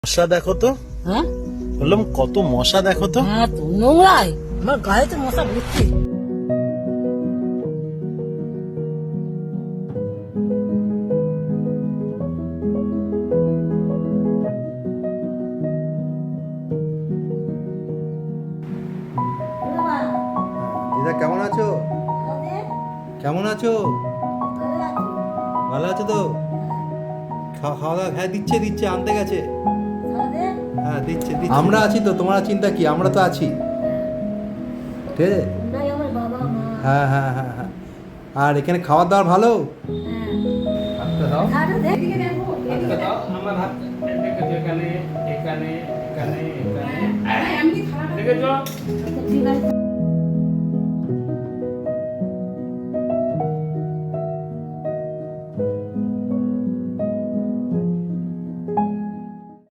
মশা দেখো তো। হ্যাঁ বললাম কত মশা দেখো তো। হ্যাঁ তো নোংরাই আমার গায়ে তো মশা ভর্তি। দিদা কেমন আছো? কেমন আছো? ভালো আছো তো? খাওয়া দাওয়া হ্যাঁ দিচ্ছে দিচ্ছে আনতে গেছে। হ্যাঁ দিচ্ছে দিচ্ছে। আমরা আছি তো, তোমার চিন্তা কি, আমরা তো আছি। ঠিক আছে। হ্যাঁ হ্যাঁ হ্যাঁ হ্যাঁ। আর এখানে খাবার দাবার ভালো? হাতটা দাও। হাতটা দাও। আমার হাত দেখেছো এখানে এখানে এখানে এখানে দেখেছো? ঠিক আছে।